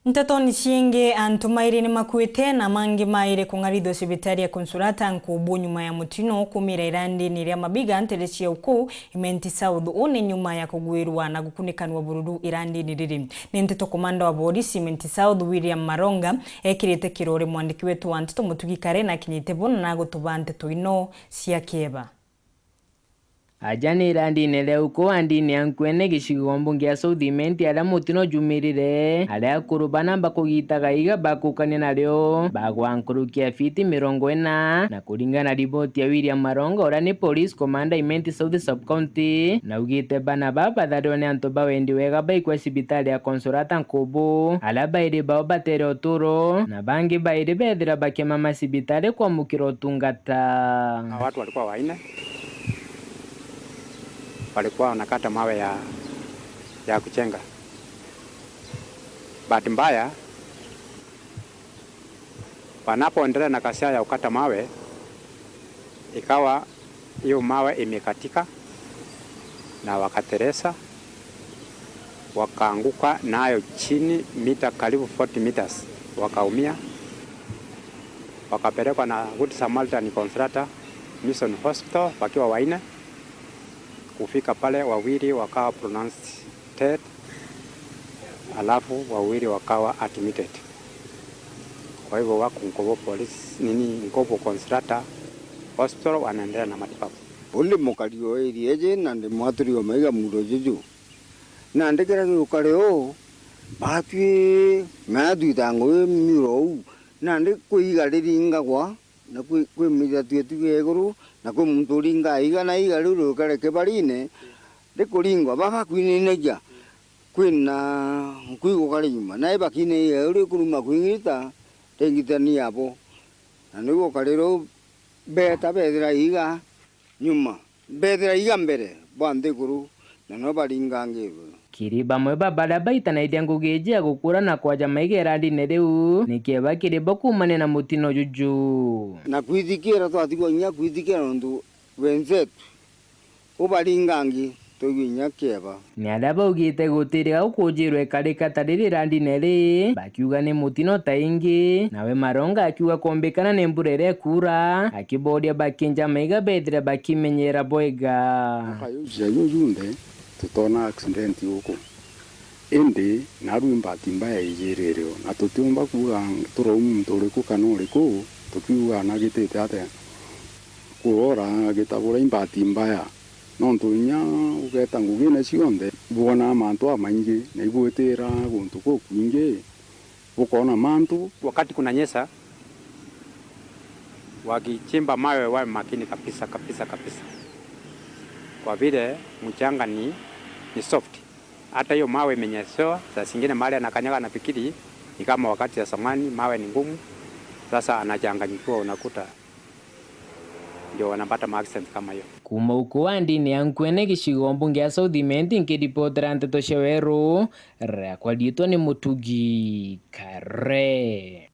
Ntatoni cienge antu mairi ni makuite na mangi maire kungaritho cibitari ya Consolata nkubu nyuma ya mutino kumira irandi-ini ria mabiga ntere cia uku Imenti South une nyuma ya kugwirwa na gukunikanwa bururu irandi-ini riri. Ni nteto komanda wa polisi Imenti South William Maronga ekirite kirore mwandiki wetu wa Nteto Mutugi Kare na kinyite bona na gutuba nteto ino cia kieba. Ajani irandi-ini ria uku andi-ini ya Nkwene gicigo mbunge ya South Imenti aria mutino jumirire aria akuru bana bakugitaga iga bakukania nario bagwankurukia fiti 40 na kuringana riboti ya William Maronga uria ni police commander Imenti South sub county na ugite bana bathario ni antu bawendi wega baikwa cibitari ya Consolata nkubu aria bairi bao batere uturo na bangi bairi bethira bakimama cibitari kwamukira utungata. Watu walikuwa waine walikuwa wanakata mawe ya kuchenga. Bahati mbaya wanapoendelea na kazi ya kukata mawe, ikawa hiyo mawe imekatika na wakateresa wakaanguka nayo chini mita karibu 40 meters, wakaumia, wakapelekwa na Good Samaritan Consolata Mission Hospital wakiwa waine. Kufika pale wawili wakawa pronounced dead, alafu wawili wakawa admitted. Kwa hivyo wako Nkobo police Nkobo Consolata Hospital wanaendelea na matibabu. Ole mokario eje nande mwaturio maiga mudo juju. Nande kera ukareo batwi madu tango miro nande kuiga riringa kwa na kwe mira tuye guru na kwe munturinga iga na iga ruru kare kebarine de kuringwa baba kwine neja kwina kuigo kare nyuma na iba kine ya uri kuruma kwingita tengitani hapo na nigo karero beta bedra iga nyuma bedra iga mbere bande guru na no baringange kiri bamwe babaria baitanairie ngugi ya gukura na kwaja maiga irandi-ini riu nikieba kiribo kumane na mutino juju na kwithikira twatigwo nya kwithikira ndu wenzetu ubaringangi tuginya kieba ni aria baugite gutiriga gukunjirwa ikarika tariri irandi-ini ri bakiuga ni mutino ta ingi nawe Maronga akiuga kumbikana ni mbura iria kura akiboria bakinja maiga bethire bakimenyera bwega junde tutona accident huko indi naru imbati mbaya ijiriryo na tutiumba kuga turo muntu uriku kana uriku tukiuga na gitete ate kuora gitabura imbati mbaya no tunya ugeta ngugine cionde buona mantu amaingi na ibwetera guntu ko kwingi ukona mantu wakati kunanyesha wakichimba mawe wawe makini kabisa kwa vile mchanga ni soft. Hata hiyo mawe imenyeshewa, saa zingine mahali anakanyaga na pikiri ni kama wakati ya zamani mawe ni ngumu. Sasa anachanganyikiwa, unakuta ndio wanapata accident kama hiyo. Kuma uko andi-ini ya Nkwene gicigo mbunge ya South Imenti nkiripotera Nteto cia Weru ria kwa rietwa ni Mutugi Kare.